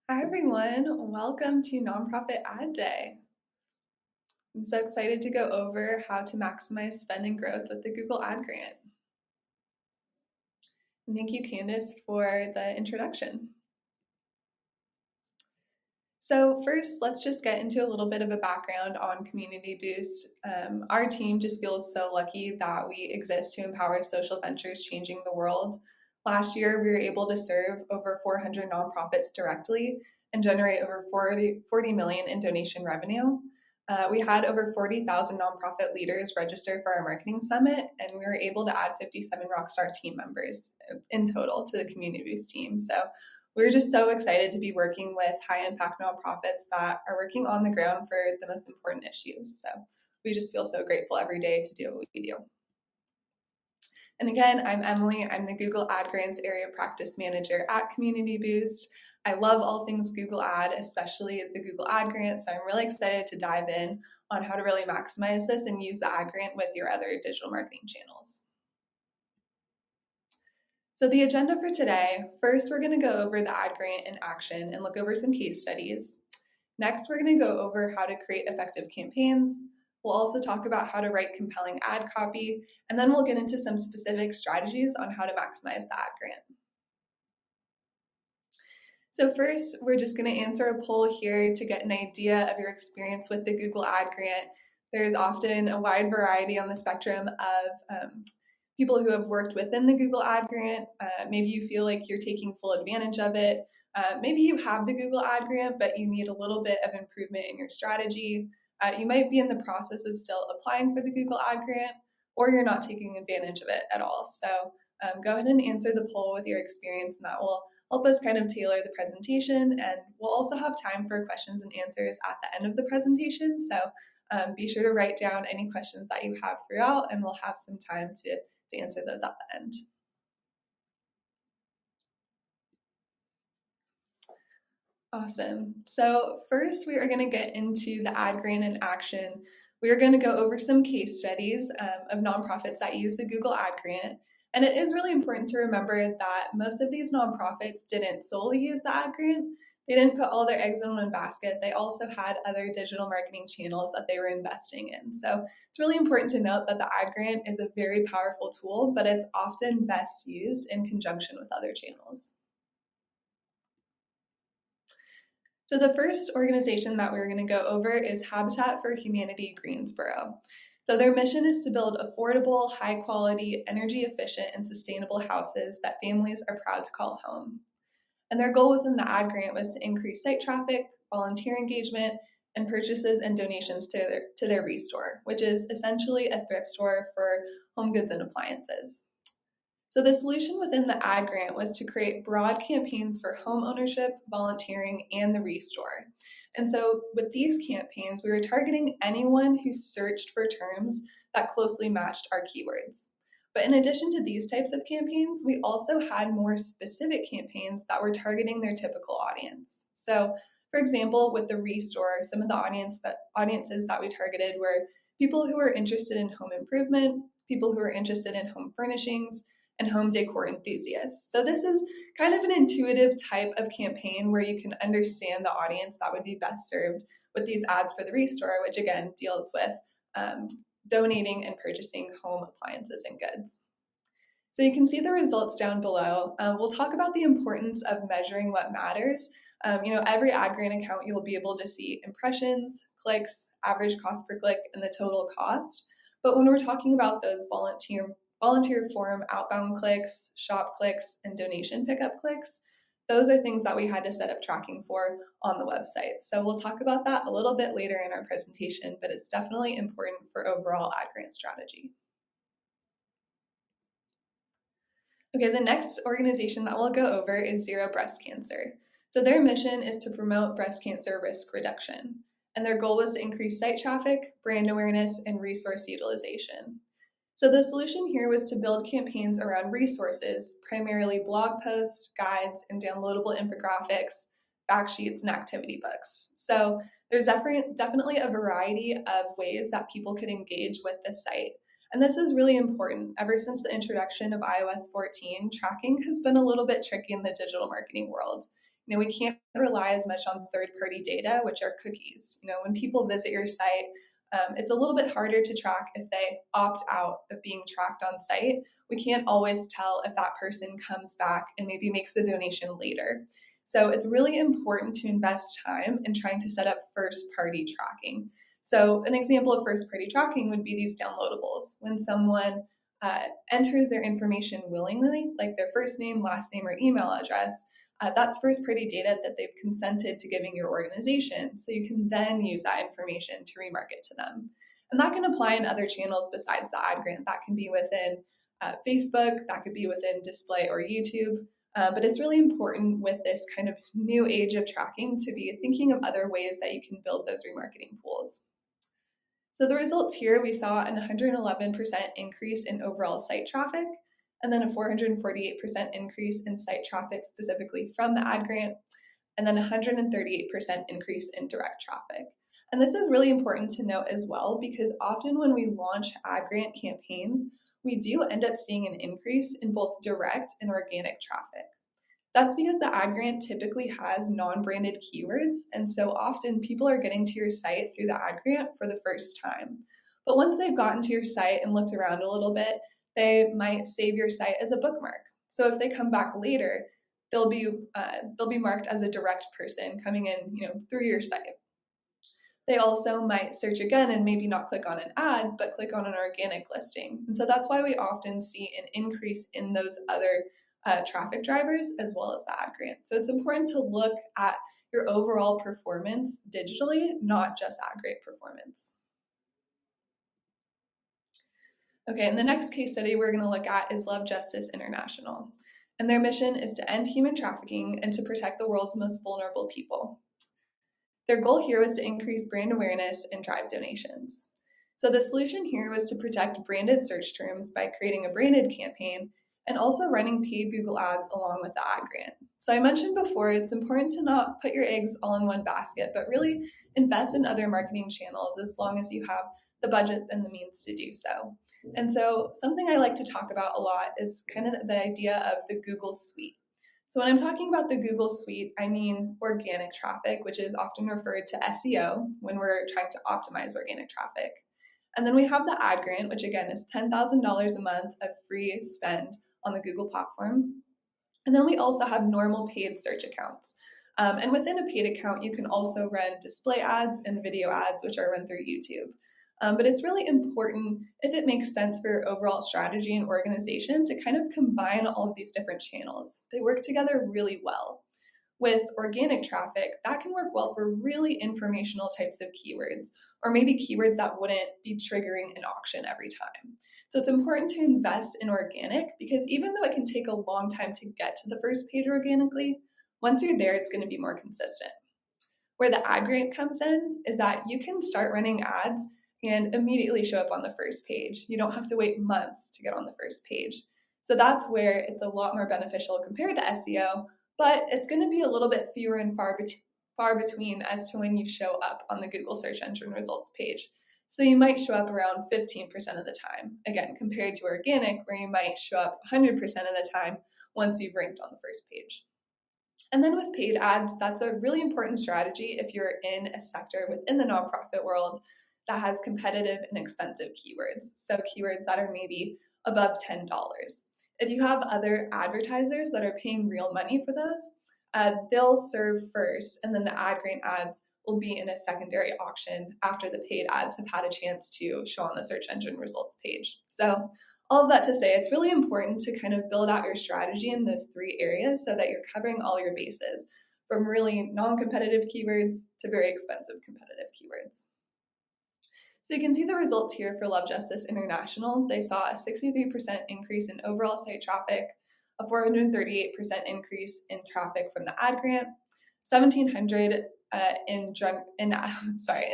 Hi everyone, welcome to Nonprofit Ad Day. I'm so excited to go over how to maximize spend and growth with the Google Ad Grant. And thank you, Candace, for the introduction. So first, let's just get into a little bit of a background on Community Boost. Our team just feels so lucky that we exist to empower social ventures changing the world. Last year, we were able to serve over 400 nonprofits directly and generate over 40 million in donation revenue. We had over 40,000 nonprofit leaders register for our marketing summit, and we were able to add 57 Rockstar team members in total to the Community Boost team. So we're just so excited to be working with high impact nonprofits that are working on the ground for the most important issues. So we just feel so grateful every day to do what we do. And again, I'm Emily. I'm the Google Ad Grants Area Practice Manager at Community Boost. I love all things Google Ad, especially the Google Ad Grant. So I'm really excited to dive in on how to really maximize this and use the Ad Grant with your other digital marketing channels. So the agenda for today, first we're going to go over the Ad Grant in action and look over some case studies. Next, we're going to go over how to create effective campaigns. We'll also talk about how to write compelling ad copy, and then we'll get into some specific strategies on how to maximize the Ad Grant. So first, we're just going to answer a poll here to get an idea of your experience with the Google Ad Grant. There's often a wide variety on the spectrum of people who have worked within the Google Ad Grant. Maybe you feel like you're taking full advantage of it. Maybe you have the Google Ad Grant, but you need a little bit of improvement in your strategy. You might be in the process of still applying for the Google Ad Grant, or you're not taking advantage of it at all. So go ahead and answer the poll with your experience, and that will help us kind of tailor the presentation. And we'll also have time for questions and answers at the end of the presentation. So be sure to write down any questions that you have throughout, and we'll have some time to answer those at the end. Awesome. So first we are going to get into the Ad Grant in action. We are going to go over some case studies of nonprofits that use the Google Ad Grant. And it is really important to remember that most of these nonprofits didn't solely use the Ad Grant. They didn't put all their eggs in one basket. They also had other digital marketing channels that they were investing in. So it's really important to note that the Ad Grant is a very powerful tool, but it's often best used in conjunction with other channels. So the first organization that we're going to go over is Habitat for Humanity Greensboro. So their mission is to build affordable, high quality, energy efficient, and sustainable houses that families are proud to call home. And their goal within the Ad Grant was to increase site traffic, volunteer engagement, and purchases and donations to their Restore, which is essentially a thrift store for home goods and appliances. So the solution within the Ad Grant was to create broad campaigns for home ownership, volunteering, and the Restore. And so with these campaigns, we were targeting anyone who searched for terms that closely matched our keywords. But in addition to these types of campaigns, we also had more specific campaigns that were targeting their typical audience. So for example, with the Restore, some of the audiences that we targeted were people who were interested in home improvement, people who were interested in home furnishings, and home decor enthusiasts. So this is kind of an intuitive type of campaign where you can understand the audience that would be best served with these ads for the Restore, which again deals with donating and purchasing home appliances and goods. So you can see the results down below. We'll talk about the importance of measuring what matters. Every Ad Grant account, you'll be able to see impressions, clicks, average cost per click, and the total cost. But when we're talking about those volunteer form outbound clicks, shop clicks, and donation pickup clicks, those are things that we had to set up tracking for on the website. So we'll talk about that a little bit later in our presentation, but it's definitely important for overall Ad Grant strategy. Okay, the next organization that we'll go over is Zero Breast Cancer. So their mission is to promote breast cancer risk reduction. And their goal was to increase site traffic, brand awareness, and resource utilization. So the solution here was to build campaigns around resources, primarily blog posts, guides, and downloadable infographics, fact sheets, and activity books. So there's definitely a variety of ways that people could engage with the site. And this is really important. Ever since the introduction of iOS 14, tracking has been a little bit tricky in the digital marketing world. We can't rely as much on third-party data, which are cookies. When people visit your site, it's a little bit harder to track if they opt out of being tracked on site. We can't always tell if that person comes back and maybe makes a donation later. So it's really important to invest time in trying to set up first-party tracking. So an example of first-party tracking would be these downloadables. When someone enters their information willingly, like their first name, last name, or email address, that's first-party data that they've consented to giving your organization, so you can then use that information to remarket to them. And that can apply in other channels besides the ad grant. That can be within Facebook, that could be within display or YouTube, but it's really important with this kind of new age of tracking to be thinking of other ways that you can build those remarketing pools. So the results here, we saw an 111% increase in overall site traffic, and then a 448% increase in site traffic specifically from the ad grant, and then 138% increase in direct traffic. And this is really important to note as well, because often when we launch ad grant campaigns, we do end up seeing an increase in both direct and organic traffic. That's because the ad grant typically has non-branded keywords, and so often people are getting to your site through the ad grant for the first time. But once they've gotten to your site and looked around a little bit, they might save your site as a bookmark. So if they come back later, they'll be marked as a direct person coming in, through your site. They also might search again and maybe not click on an ad, but click on an organic listing. And so that's why we often see an increase in those other traffic drivers as well as the ad grant. So it's important to look at your overall performance digitally, not just ad grant performance. Okay, and the next case study we're going to look at is Love Justice International. And their mission is to end human trafficking and to protect the world's most vulnerable people. Their goal here was to increase brand awareness and drive donations. So the solution here was to protect branded search terms by creating a branded campaign and also running paid Google ads along with the ad grant. So I mentioned before, it's important to not put your eggs all in one basket, but really invest in other marketing channels as long as you have the budget and the means to do so. And so something I like to talk about a lot is kind of the idea of the Google Suite. So when I'm talking about the Google Suite, I mean organic traffic, which is often referred to SEO when we're trying to optimize organic traffic. And then we have the ad grant, which again is $10,000 a month of free spend on the Google platform. And then we also have normal paid search accounts. And within a paid account, you can also run display ads and video ads, which are run through YouTube. But it's really important, if it makes sense for your overall strategy and organization, to kind of combine all of these different channels. They work together really well. With organic traffic, that can work well for really informational types of keywords, or maybe keywords that wouldn't be triggering an auction every time. So it's important to invest in organic because even though it can take a long time to get to the first page organically, once you're there, it's going to be more consistent. Where the ad grant comes in is that you can start running ads and immediately show up on the first page. You don't have to wait months to get on the first page. So that's where it's a lot more beneficial compared to SEO, but it's going to be a little bit fewer and far between as to when you show up on the Google search engine results page. So you might show up around 15% of the time, again, compared to organic, where you might show up 100% of the time once you've ranked on the first page. And then with paid ads, that's a really important strategy if you're in a sector within the nonprofit world that has competitive and expensive keywords. So keywords that are maybe above $10. If you have other advertisers that are paying real money for those, they'll serve first, and then the ad grant ads will be in a secondary auction after the paid ads have had a chance to show on the search engine results page. So all of that to say, it's really important to kind of build out your strategy in those three areas so that you're covering all your bases, from really non-competitive keywords to very expensive competitive keywords. So you can see the results here for Love Justice International. They saw a 63% increase in overall site traffic, a 438% increase in traffic from the ad grant, 1,700 in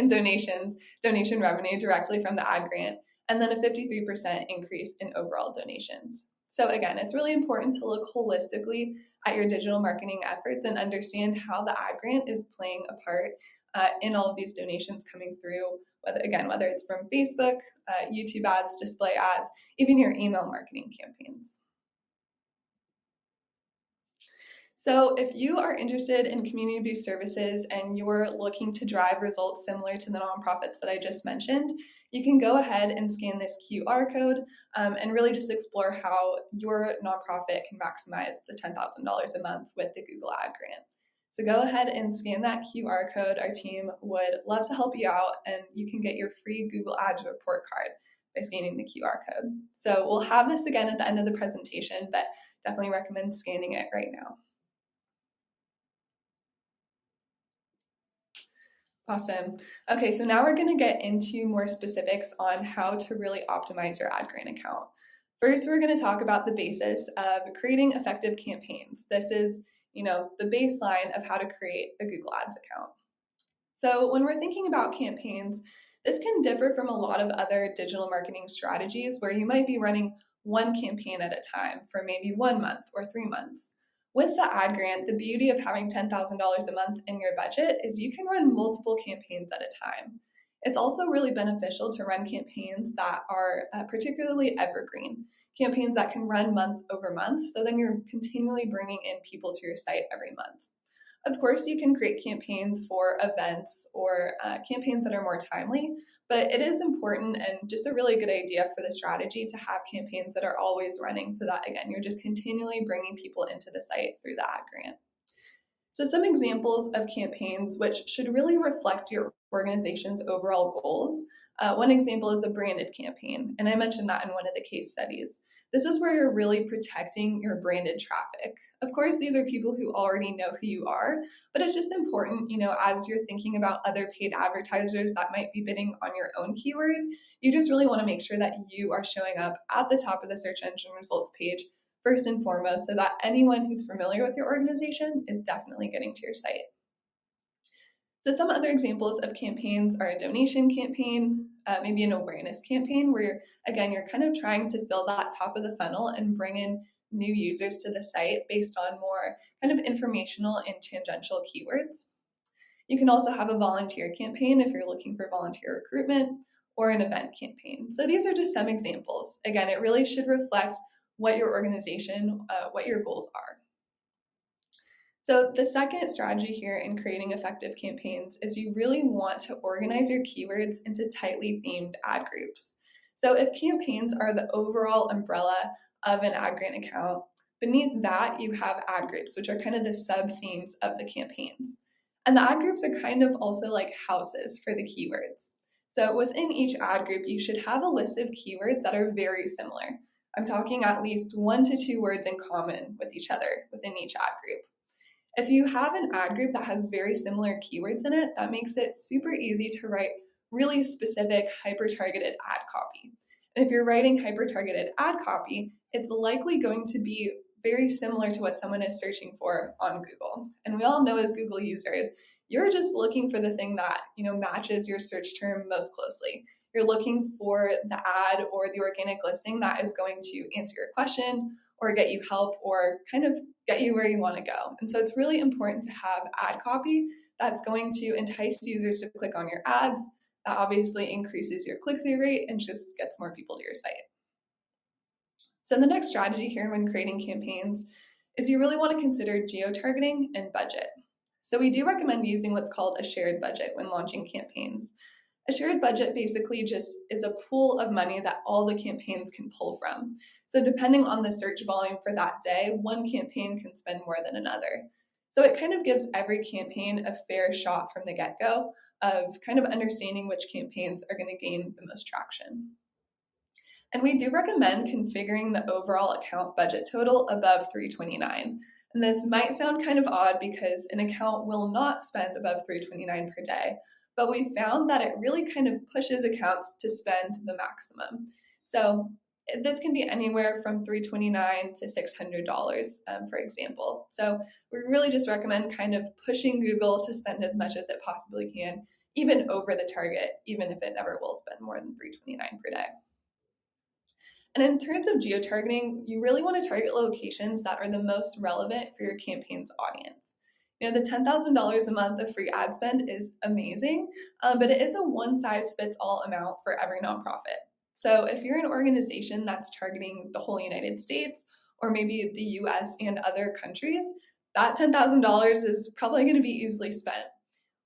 donation revenue directly from the ad grant, and then a 53% increase in overall donations. So again, it's really important to look holistically at your digital marketing efforts and understand how the ad grant is playing a part in all of these donations coming through, whether it's from Facebook, YouTube ads, display ads, even your email marketing campaigns. So if you are interested in community-based services and you're looking to drive results similar to the nonprofits that I just mentioned, you can go ahead and scan this QR code and really just explore how your nonprofit can maximize the $10,000 a month with the Google Ad Grant. So go ahead and scan that QR code. Our team would love to help you out, and you can get your free Google Ads report card by scanning the QR code. So we'll have this again at the end of the presentation, but definitely recommend scanning it right now. Awesome. Okay, so now we're going to get into more specifics on how to really optimize your ad grant account. First, we're going to talk about the basis of creating effective campaigns. This is, the baseline of how to create a Google Ads account. So when we're thinking about campaigns, this can differ from a lot of other digital marketing strategies where you might be running one campaign at a time for maybe 1 month or 3 months. With the ad grant, the beauty of having $10,000 a month in your budget is you can run multiple campaigns at a time. It's also really beneficial to run campaigns that are particularly evergreen, campaigns that can run month over month, so then you're continually bringing in people to your site every month. Of course, you can create campaigns for events or campaigns that are more timely, but it is important and just a really good idea for the strategy to have campaigns that are always running so that, again, you're just continually bringing people into the site through the ad grant. So some examples of campaigns which should really reflect your organization's overall goals. One example is a branded campaign, and I mentioned that in one of the case studies. This is where you're really protecting your branded traffic. Of course, these are people who already know who you are, but it's just important, as you're thinking about other paid advertisers that might be bidding on your own keyword, you just really want to make sure that you are showing up at the top of the search engine results page first and foremost, so that anyone who's familiar with your organization is definitely getting to your site. So some other examples of campaigns are a donation campaign, maybe an awareness campaign where, again, you're kind of trying to fill that top of the funnel and bring in new users to the site based on more kind of informational and tangential keywords. You can also have a volunteer campaign if you're looking for volunteer recruitment, or an event campaign. So these are just some examples. Again, it really should reflect what your organization, what your goals are. So the second strategy here in creating effective campaigns is you really want to organize your keywords into tightly themed ad groups. So if campaigns are the overall umbrella of an ad grant account, beneath that you have ad groups, which are kind of the sub-themes of the campaigns. And the ad groups are kind of also like houses for the keywords. So within each ad group, you should have a list of keywords that are very similar. I'm talking at least 1 to 2 words in common with each other within each ad group. If you have an ad group that has very similar keywords in it, that makes it super easy to write really specific hyper-targeted ad copy. And if you're writing hyper-targeted ad copy, it's likely going to be very similar to what someone is searching for on Google. And we all know as Google users, you're just looking for the thing that matches your search term most closely. You're looking for the ad or the organic listing that is going to answer your question or get you help or kind of get you where you want to go. And so it's really important to have ad copy that's going to entice users to click on your ads. That obviously increases your click-through rate and just gets more people to your site. So the next strategy here when creating campaigns is you really want to consider geo-targeting and budget. So we do recommend using what's called a shared budget when launching campaigns. A shared budget basically just is a pool of money that all the campaigns can pull from. So depending on the search volume for that day, one campaign can spend more than another. So it kind of gives every campaign a fair shot from the get-go of kind of understanding which campaigns are going to gain the most traction. And we do recommend configuring the overall account budget total above $329. And this might sound kind of odd because an account will not spend above $329 per day, but we found that it really kind of pushes accounts to spend the maximum. So this can be anywhere from $329 to $600, for example. So we really just recommend kind of pushing Google to spend as much as it possibly can, even over the target, even if it never will spend more than $329 per day. And in terms of geo-targeting, you really want to target locations that are the most relevant for your campaign's audience. The $10,000 a month of free ad spend is amazing, but it is a one-size-fits-all amount for every nonprofit. So if you're an organization that's targeting the whole United States or maybe the US and other countries, that $10,000 is probably going to be easily spent.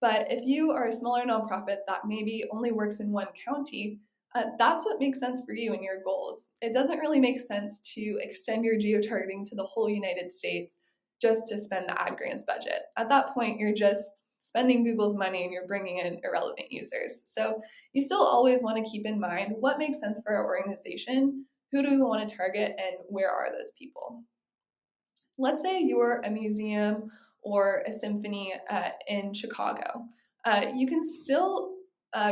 But if you are a smaller nonprofit that maybe only works in one county, that's what makes sense for you and your goals. It doesn't really make sense to extend your geotargeting to the whole United States just to spend the ad grants budget. At that point, you're just spending Google's money and you're bringing in irrelevant users. So you still always want to keep in mind what makes sense for our organization, who do we want to target, and where are those people. Let's say you're a museum or a symphony in Chicago. You can still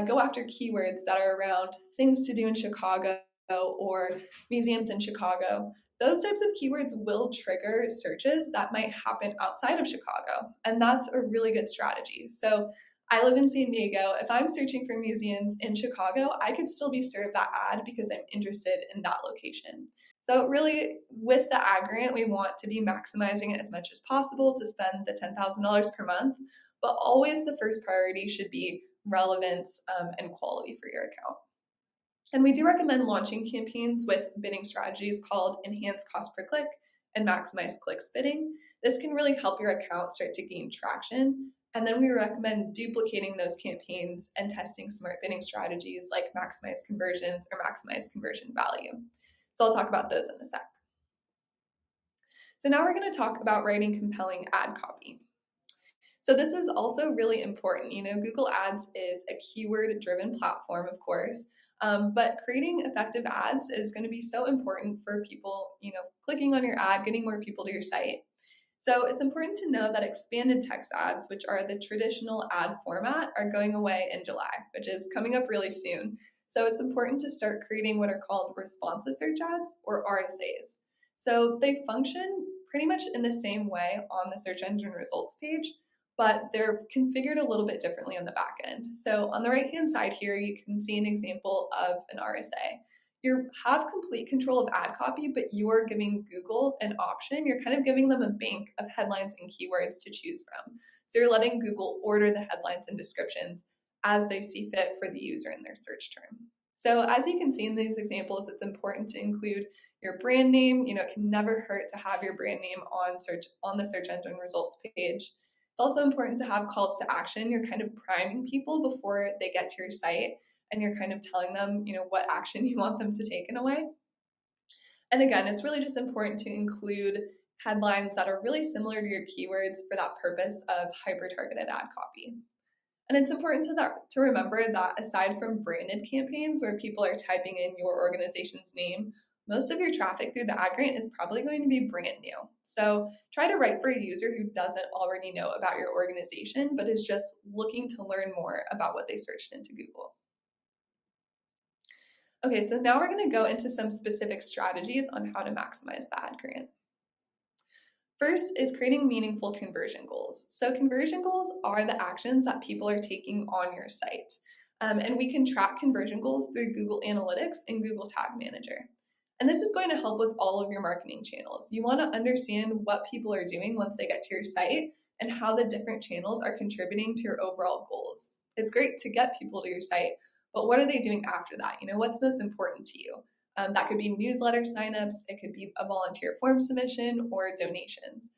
go after keywords that are around things to do in Chicago or museums in Chicago. Those types of keywords will trigger searches that might happen outside of Chicago, and that's a really good strategy. So I live in San Diego. If I'm searching for museums in Chicago, I could still be served that ad because I'm interested in that location. So really, with the ad grant, we want to be maximizing it as much as possible to spend the $10,000 per month, but always the first priority should be relevance and quality for your account. And we do recommend launching campaigns with bidding strategies called enhanced cost per click and maximize clicks bidding. This can really help your account start to gain traction. And then we recommend duplicating those campaigns and testing smart bidding strategies like maximize conversions or maximize conversion value. So I'll talk about those in a sec. So now we're going to talk about writing compelling ad copy. So this is also really important. Google Ads is a keyword-driven platform, of course, but creating effective ads is going to be so important for people, clicking on your ad, getting more people to your site. So it's important to know that expanded text ads, which are the traditional ad format, are going away in July, which is coming up really soon. So it's important to start creating what are called responsive search ads, or RSAs. So they function pretty much in the same way on the search engine results page, but they're configured a little bit differently on the back end. So on the right-hand side here, you can see an example of an RSA. You have complete control of ad copy, but you're giving Google an option. You're kind of giving them a bank of headlines and keywords to choose from. So you're letting Google order the headlines and descriptions as they see fit for the user in their search term. So as you can see in these examples, it's important to include your brand name. It can never hurt to have your brand name on the search engine results page. It's also important to have calls to action. You're kind of priming people before they get to your site, and you're kind of telling them, what action you want them to take in a way. And again, it's really just important to include headlines that are really similar to your keywords for that purpose of hyper-targeted ad copy. And it's important to remember that aside from branded campaigns where people are typing in your organization's name, most of your traffic through the ad grant is probably going to be brand new. So try to write for a user who doesn't already know about your organization, but is just looking to learn more about what they searched into Google. Okay, so now we're going to go into some specific strategies on how to maximize the ad grant. First is creating meaningful conversion goals. So conversion goals are the actions that people are taking on your site. And we can track conversion goals through Google Analytics and Google Tag Manager. And this is going to help with all of your marketing channels. You want to understand what people are doing once they get to your site and how the different channels are contributing to your overall goals. It's great to get people to your site, but what are they doing after that? What's most important to you? That could be newsletter signups, it could be a volunteer form submission, or donations.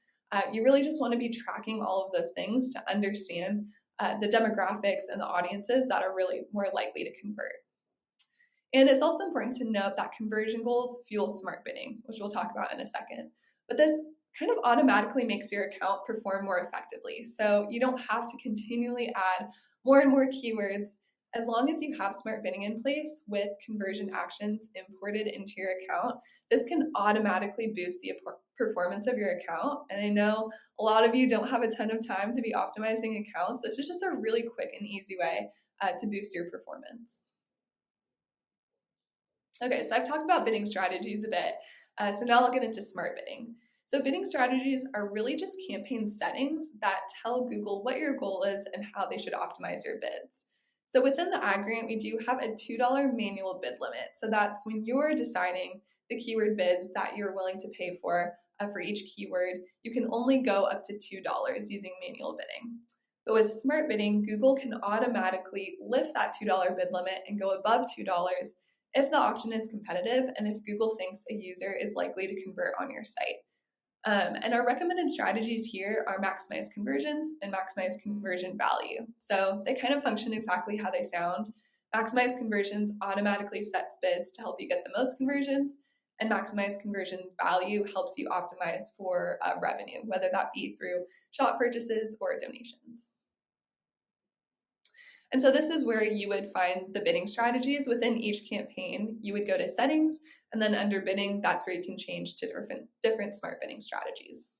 You really just want to be tracking all of those things to understand the demographics and the audiences that are really more likely to convert. And it's also important to note that conversion goals fuel smart bidding, which we'll talk about in a second. But this kind of automatically makes your account perform more effectively. So you don't have to continually add more and more keywords. As long as you have smart bidding in place with conversion actions imported into your account, this can automatically boost the performance of your account. And I know a lot of you don't have a ton of time to be optimizing accounts. This is just a really quick and easy way to boost your performance. Okay, so I've talked about bidding strategies a bit. So now I'll get into smart bidding. So bidding strategies are really just campaign settings that tell Google what your goal is and how they should optimize your bids. So within the ad grant, we do have a $2 manual bid limit. So that's when you're deciding the keyword bids that you're willing to pay for each keyword. You can only go up to $2 using manual bidding. But with smart bidding, Google can automatically lift that $2 bid limit and go above $2 if the auction is competitive and if Google thinks a user is likely to convert on your site. And our recommended strategies here are maximize conversions and maximize conversion value. So they kind of function exactly how they sound. Maximize conversions automatically sets bids to help you get the most conversions, and maximize conversion value helps you optimize for revenue, whether that be through shop purchases or donations. And so this is where you would find the bidding strategies within each campaign. You would go to settings, and then under bidding, that's where you can change to different smart bidding strategies.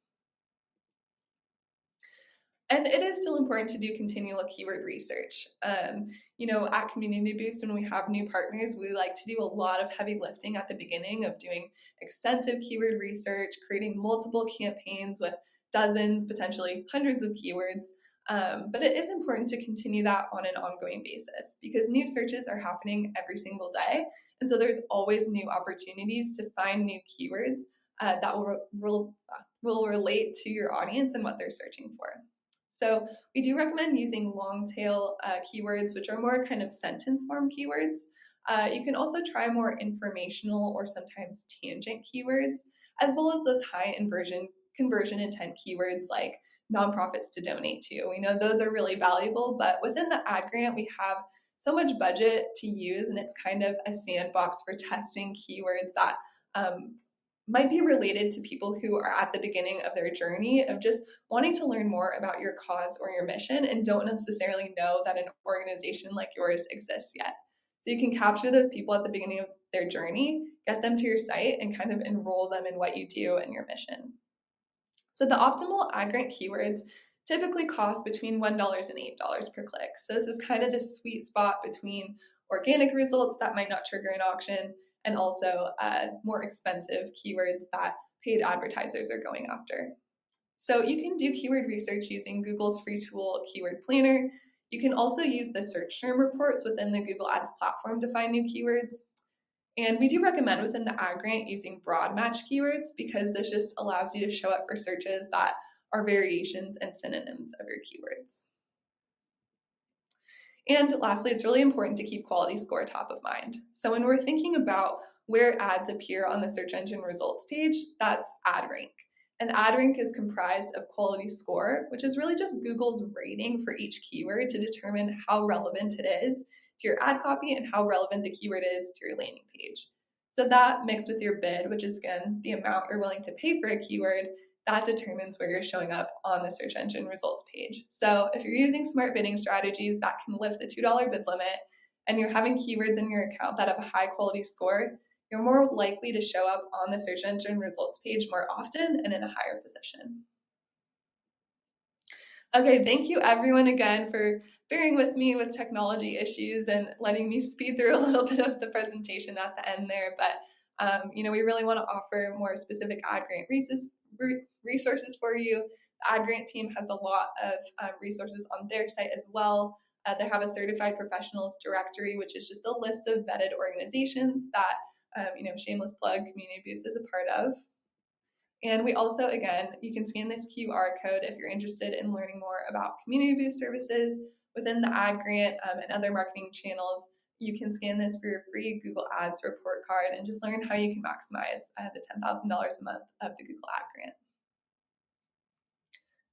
And it is still important to do continual keyword research. At Community Boost, when we have new partners, we like to do a lot of heavy lifting at the beginning of doing extensive keyword research, creating multiple campaigns with dozens, potentially hundreds of keywords. But it is important to continue that on an ongoing basis because new searches are happening every single day. And so there's always new opportunities to find new keywords that will relate to your audience and what they're searching for. So we do recommend using long tail keywords, which are more kind of sentence form keywords. You can also try more informational or sometimes tangent keywords, as well as those high conversion intent keywords like nonprofits to donate to. We know those are really valuable, but within the ad grant, we have so much budget to use, and it's kind of a sandbox for testing keywords that might be related to people who are at the beginning of their journey of just wanting to learn more about your cause or your mission and don't necessarily know that an organization like yours exists yet. So you can capture those people at the beginning of their journey, get them to your site, and kind of enroll them in what you do and your mission. So the optimal ad grant keywords typically cost between $1 and $8 per click. So this is kind of the sweet spot between organic results that might not trigger an auction and also more expensive keywords that paid advertisers are going after. So you can do keyword research using Google's free tool Keyword Planner. You can also use the search term reports within the Google Ads platform to find new keywords. And we do recommend within the ad grant using broad match keywords because this just allows you to show up for searches that are variations and synonyms of your keywords. And lastly, it's really important to keep quality score top of mind. So when we're thinking about where ads appear on the search engine results page, that's ad rank. And ad rank is comprised of quality score, which is really just Google's rating for each keyword to determine how relevant it is to your ad copy and how relevant the keyword is to your landing page. So that mixed with your bid, which is again the amount you're willing to pay for a keyword, that determines where you're showing up on the search engine results page. So if you're using smart bidding strategies that can lift the $2 bid limit and you're having keywords in your account that have a high quality score, you're more likely to show up on the search engine results page more often and in a higher position. Okay, thank you everyone again for bearing with me with technology issues and letting me speed through a little bit of the presentation at the end there. But we really want to offer more specific ad grant resources for you. The ad grant team has a lot of resources on their site as well. They have a certified professionals directory, which is just a list of vetted organizations that shameless plug, Community Boost is a part of. And we also, again, you can scan this QR code if you're interested in learning more about Community Boost services within the ad grant and other marketing channels. You can scan this for your free Google Ads report card and just learn how you can maximize the $10,000 a month of the Google Ad grant.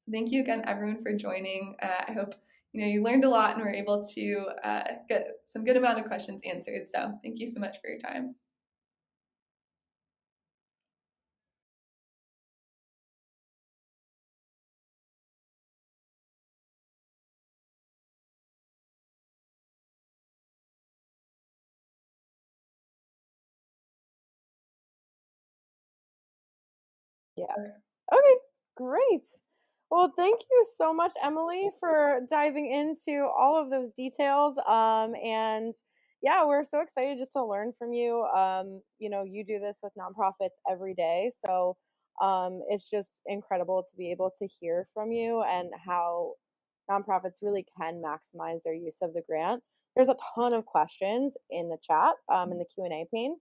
So thank you again, everyone, for joining. I hope you learned a lot and were able to get some good amount of questions answered. So thank you so much for your time. Yeah. Okay, great. Well, thank you so much, Emily, for diving into all of those details. And yeah, we're so excited just to learn from you. You do this with nonprofits every day, so it's just incredible to be able to hear from you and how nonprofits really can maximize their use of the grant. There's a ton of questions in the chat, in the Q&A pane.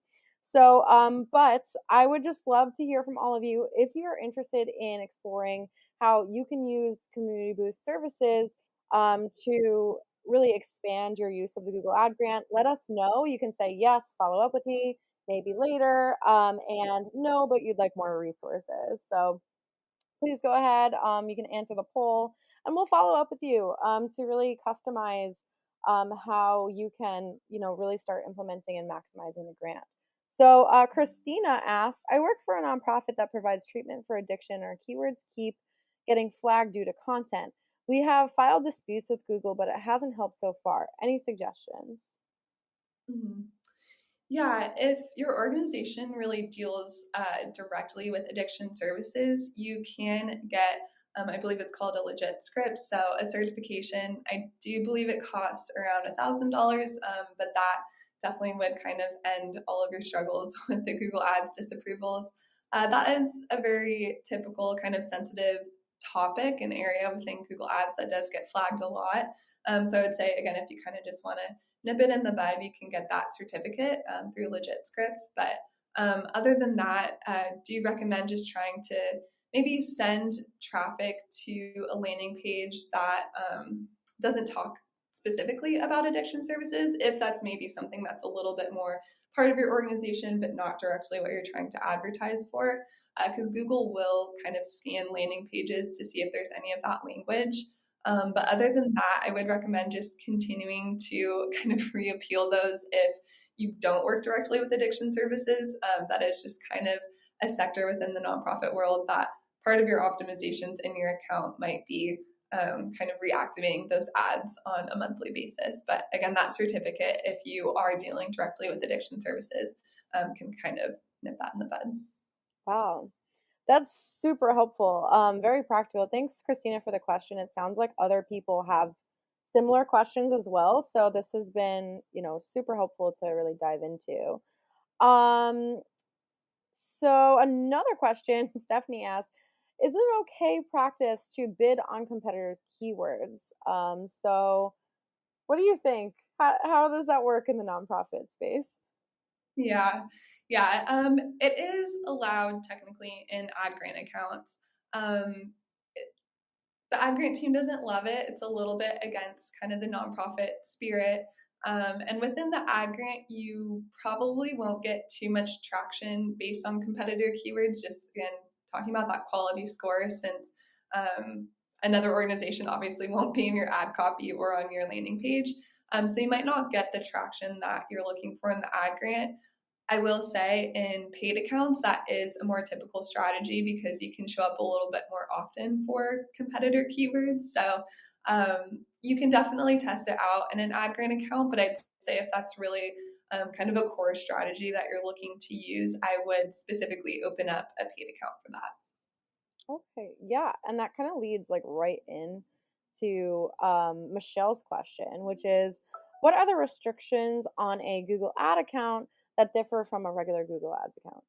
So, but I would just love to hear from all of you if you're interested in exploring how you can use Community Boost services to really expand your use of the Google Ad Grant. Let us know. You can say yes, follow up with me, maybe later, and no, but you'd like more resources. So please go ahead. You can answer the poll, and we'll follow up with you to really customize how you can, really start implementing and maximizing the grant. So, Christina asked, I work for a nonprofit that provides treatment for addiction. Our keywords keep getting flagged due to content. We have filed disputes with Google, but it hasn't helped so far. Any suggestions? Mhm. Yeah, if your organization really deals directly with addiction services, you can get, I believe it's called a legit script, so a certification. I do believe it costs around $1,000, but that definitely would kind of end all of your struggles with the Google Ads disapprovals. That is a very typical kind of sensitive topic and area within Google Ads that does get flagged a lot. So I would say, again, if you kind of just want to nip it in the bud, you can get that certificate through Legit Scripts. But other than that, do you recommend just trying to maybe send traffic to a landing page that doesn't talk specifically about addiction services, if that's maybe something that's a little bit more part of your organization, but not directly what you're trying to advertise for? Because Google will kind of scan landing pages to see if there's any of that language. But other than that, I would recommend just continuing to kind of reappeal those if you don't work directly with addiction services. That is just kind of a sector within the nonprofit world that part of your optimizations in your account might be kind of reactivating those ads on a monthly basis. But again, that certificate, if you are dealing directly with addiction services, can kind of nip that in the bud. Wow. That's super helpful. Very practical. Thanks, Christina, for the question. It sounds like other people have similar questions as well. So this has been, super helpful to really dive into. Um, so another question Stephanie asked, is it okay practice to bid on competitors' keywords? So what do you think? How does that work in the nonprofit space? Yeah, yeah. It is allowed technically in ad grant accounts. Um, the ad grant team doesn't love it. It's a little bit against kind of the nonprofit spirit. And within the ad grant, you probably won't get too much traction based on competitor keywords. Just again, talking about that quality score, since another organization obviously won't be in your ad copy or on your landing page. So you might not get the traction that you're looking for in the ad grant. I will say in paid accounts, that is a more typical strategy because you can show up a little bit more often for competitor keywords. So you can definitely test it out in an ad grant account. But I'd say if that's really kind of a core strategy that you're looking to use, I would specifically open up a paid account for that. Okay, yeah, and that kind of leads like right in to Michelle's question, which is, what are the restrictions on a Google Ad account that differ from a regular Google Ads account,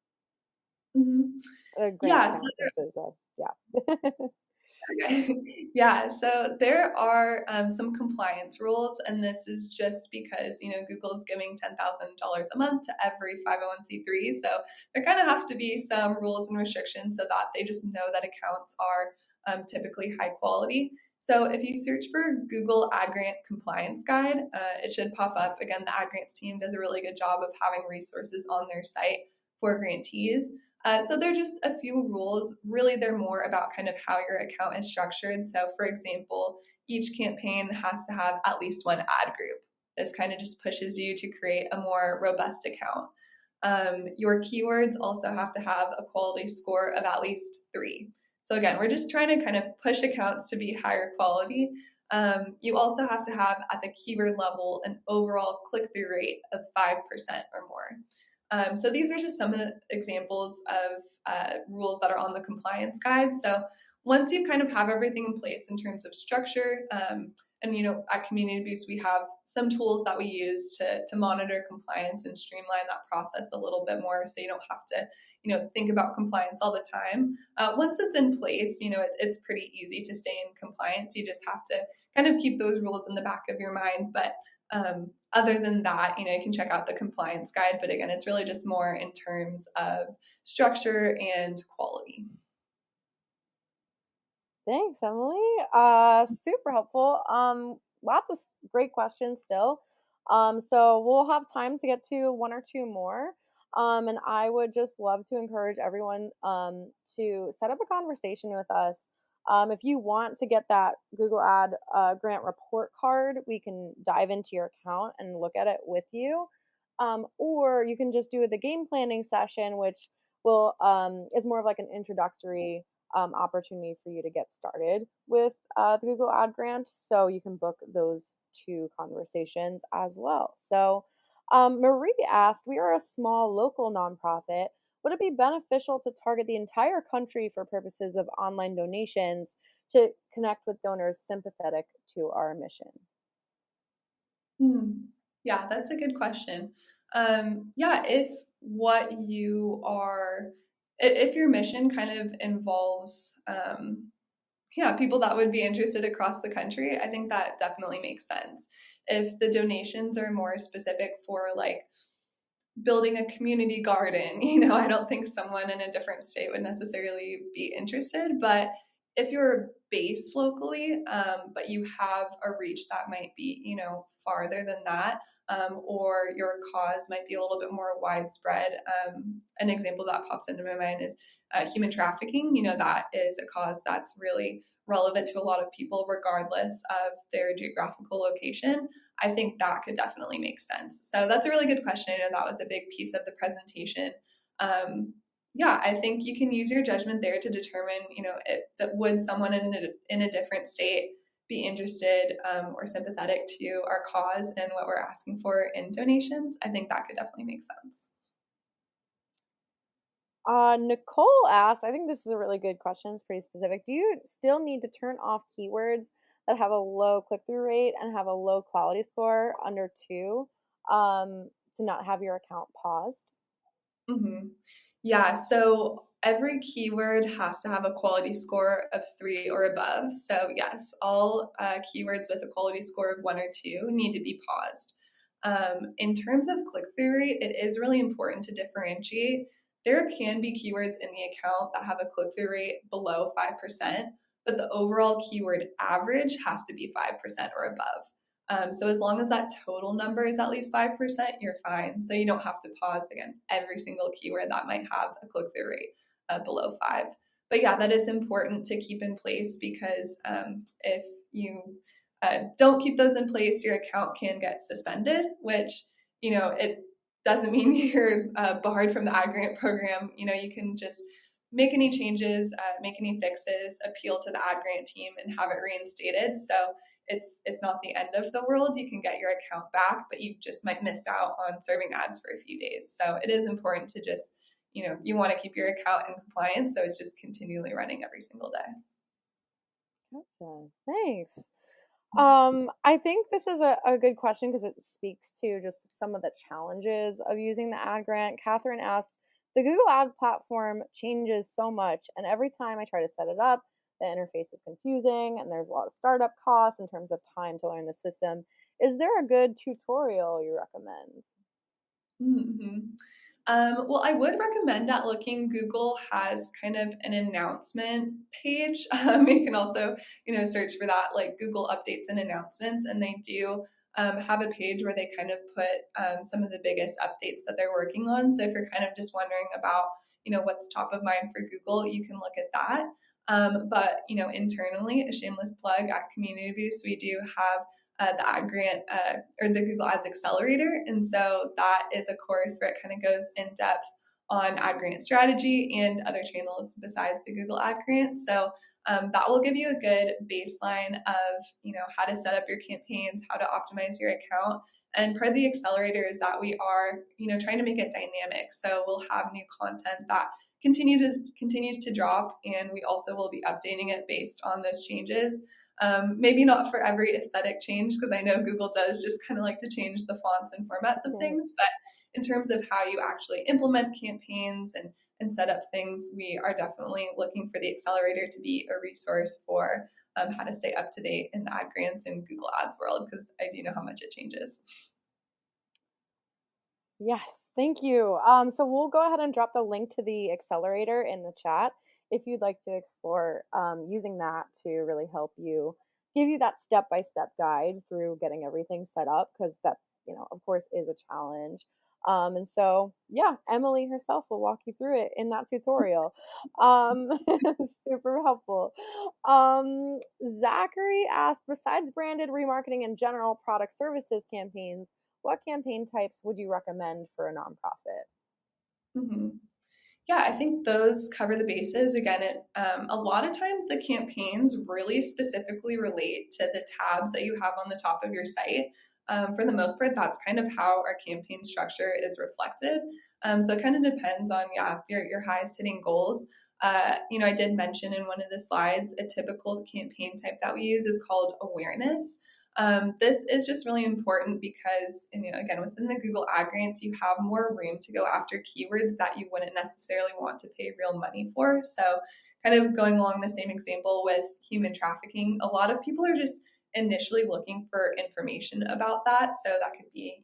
Mm-hmm. a grant Yeah, so account versus a yeah. okay. Yeah, so there are some compliance rules, and this is just because Google's giving $10,000 a month to every 501(c)(3), so there kind of have to be some rules and restrictions so that they just know that accounts are typically high quality. So if you search for Google Ad Grant Compliance Guide, it should pop up. Again, the Ad Grants team does a really good job of having resources on their site for grantees. So they're just a few rules. Really, they're more about kind of how your account is structured. So, for example, each campaign has to have at least one ad group. This kind of just pushes you to create a more robust account. Your keywords also have to have a quality score of at least 3. So, again, we're just trying to kind of push accounts to be higher quality. You also have to have at the keyword level an overall click through rate of 5% or more. So these are just some of the examples of rules that are on the compliance guide. So once you kind of have everything in place in terms of structure, and at Community Boost we have some tools that we use to monitor compliance and streamline that process a little bit more, so you don't have to think about compliance all the time. Once it's in place, it's pretty easy to stay in compliance. You just have to kind of keep those rules in the back of your mind, but other than that, you can check out the compliance guide. But again, it's really just more in terms of structure and quality. Thanks, Emily. Super helpful. Lots of great questions still. So we'll have time to get to one or two more. And I would just love to encourage everyone to set up a conversation with us. If you want to get that Google Ad grant report card, we can dive into your account and look at it with you. Or you can just do the game planning session, which will is more of like an introductory opportunity for you to get started with the Google Ad grant. So you can book those two conversations as well. So Marie asked, we are a small local nonprofit. Would it be beneficial to target the entire country for purposes of online donations to connect with donors sympathetic to our mission? Hmm. Yeah, that's a good question. Yeah, if what you are, if your mission kind of involves, yeah, people that would be interested across the country, I think that definitely makes sense. If the donations are more specific for like building a community garden, I don't think someone in a different state would necessarily be interested. But if you're based locally, but you have a reach that might be, farther than that, or your cause might be a little bit more widespread. An example that pops into my mind is human trafficking. That is a cause that's really relevant to a lot of people, regardless of their geographical location. I think that could definitely make sense. So that's a really good question. And that was a big piece of the presentation. Yeah, I think you can use your judgment there to determine, would someone in a different state be interested or sympathetic to our cause and what we're asking for in donations? I think that could definitely make sense. Nicole asked, I think this is a really good question. It's pretty specific. Do you still need to turn off keywords that have a low click through rate and have a low quality score under two to not have your account paused? Mm-hmm. Yeah, so every keyword has to have a quality score of 3 or above. So, yes, all keywords with a quality score of 1 or 2 need to be paused. In terms of click through rate, it is really important to differentiate. There can be keywords in the account that have a click through rate below 5%, but the overall keyword average has to be 5% or above. So as long as that total number is at least 5%, you're fine. So you don't have to pause again every single keyword that might have a click through rate below 5. But yeah, that is important to keep in place because if you don't keep those in place, your account can get suspended, which, it doesn't mean you're barred from the ad grant program. You can just make any changes, make any fixes, appeal to the ad grant team and have it reinstated. So it's not the end of the world. You can get your account back, but you just might miss out on serving ads for a few days. So it is important to just, you want to keep your account in compliance. So it's just continually running every single day. Gotcha. Thanks. I think this is a good question because it speaks to just some of the challenges of using the ad grant. Catherine asked, the Google Ad platform changes so much, and every time I try to set it up, the interface is confusing and there's a lot of startup costs in terms of time to learn the system. Is there a good tutorial you recommend? Mm-hmm. Well, I would recommend that looking. Google has kind of an announcement page. You can also, search for that, like Google Updates and Announcements, and they do have a page where they kind of put some of the biggest updates that they're working on. So if you're kind of just wondering about, what's top of mind for Google, you can look at that. But internally, a shameless plug at Community Boost, we do have the ad grant or the Google Ads Accelerator. And so that is a course where it kind of goes in depth on ad grant strategy and other channels besides the Google ad grant. So that will give you a good baseline of, how to set up your campaigns, how to optimize your account. And part of the accelerator is that we are, trying to make it dynamic. So we'll have new content that continues to drop, and we also will be updating it based on those changes. Maybe not for every aesthetic change, because I know Google does just kind of like to change the fonts and formats of things. But in terms of how you actually implement campaigns and set up things, we are definitely looking for the accelerator to be a resource for how to stay up to date in the ad grants and Google Ads world, because I do know how much it changes. Yes, thank you. So we'll go ahead and drop the link to the accelerator in the chat if you'd like to explore using that to really help you give you that step-by-step guide through getting everything set up because that, of course, is a challenge. And so, yeah, Emily herself will walk you through it in that tutorial. Super helpful. Zachary asked, besides branded remarketing and general product services campaigns, what campaign types would you recommend for a nonprofit? Mm-hmm. Yeah, I think those cover the bases. Again, a lot of times the campaigns really specifically relate to the tabs that you have on the top of your site. For the most part, that's kind of how our campaign structure is reflected. So it kind of depends on your highest hitting goals. I did mention in one of the slides a typical campaign type that we use is called awareness. This is just really important because, again, within the Google Ad Grants, you have more room to go after keywords that you wouldn't necessarily want to pay real money for. So, kind of going along the same example with human trafficking, a lot of people are just initially looking for information about that. So, that could be,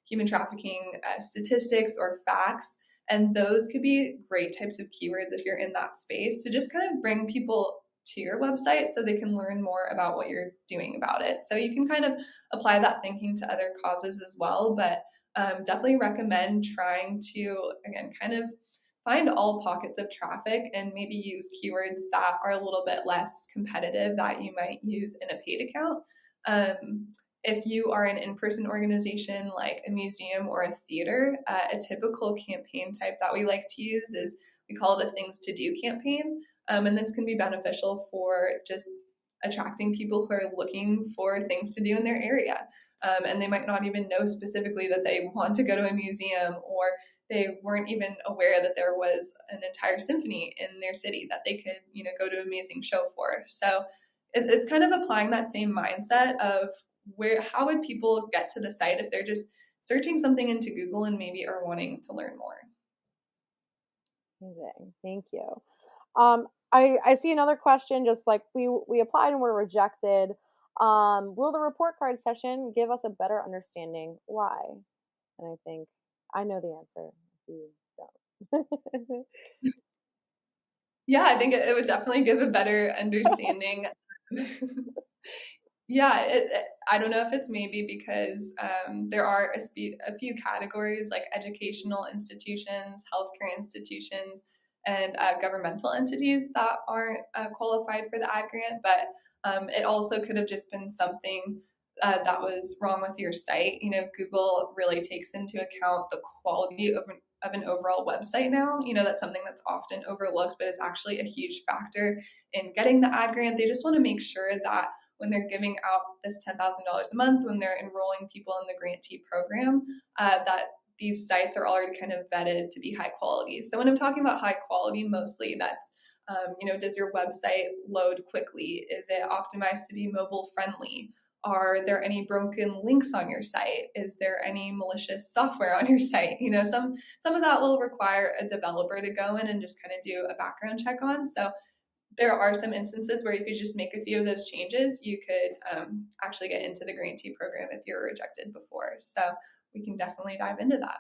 human trafficking statistics or facts. And those could be great types of keywords if you're in that space to just kind of bring people to your website so they can learn more about what you're doing about it. So you can kind of apply that thinking to other causes as well, but definitely recommend trying to, again, kind of find all pockets of traffic and maybe use keywords that are a little bit less competitive that you might use in a paid account. If you are an in-person organization like a museum or a theater, a typical campaign type that we like to use is we call it a things to do campaign. And this can be beneficial for just attracting people who are looking for things to do in their area. And they might not even know specifically that they want to go to a museum, or they weren't even aware that there was an entire symphony in their city that they could, go to an amazing show for. So it's kind of applying that same mindset of how would people get to the site if they're just searching something into Google and maybe are wanting to learn more. Amazing. Thank you. I see another question, just like we applied and were rejected. Will the report card session give us a better understanding why? And I think I know the answer. If you don't. Yeah, I think it would definitely give a better understanding. Yeah, I don't know if it's maybe because there are a few categories like educational institutions, healthcare institutions, and governmental entities that aren't qualified for the ad grant, but it also could have just been something that was wrong with your site. Google really takes into account the quality of an overall website now. That's something that's often overlooked, but is actually a huge factor in getting the ad grant. They just want to make sure that when they're giving out this $10,000 a month, when they're enrolling people in the grantee program, that these sites are already kind of vetted to be high quality. So when I'm talking about high quality, mostly that's, does your website load quickly? Is it optimized to be mobile friendly? Are there any broken links on your site? Is there any malicious software on your site? Some of that will require a developer to go in and just kind of do a background check on. So there are some instances where if you just make a few of those changes, you could actually get into the grantee program if you were rejected before. So we can definitely dive into that.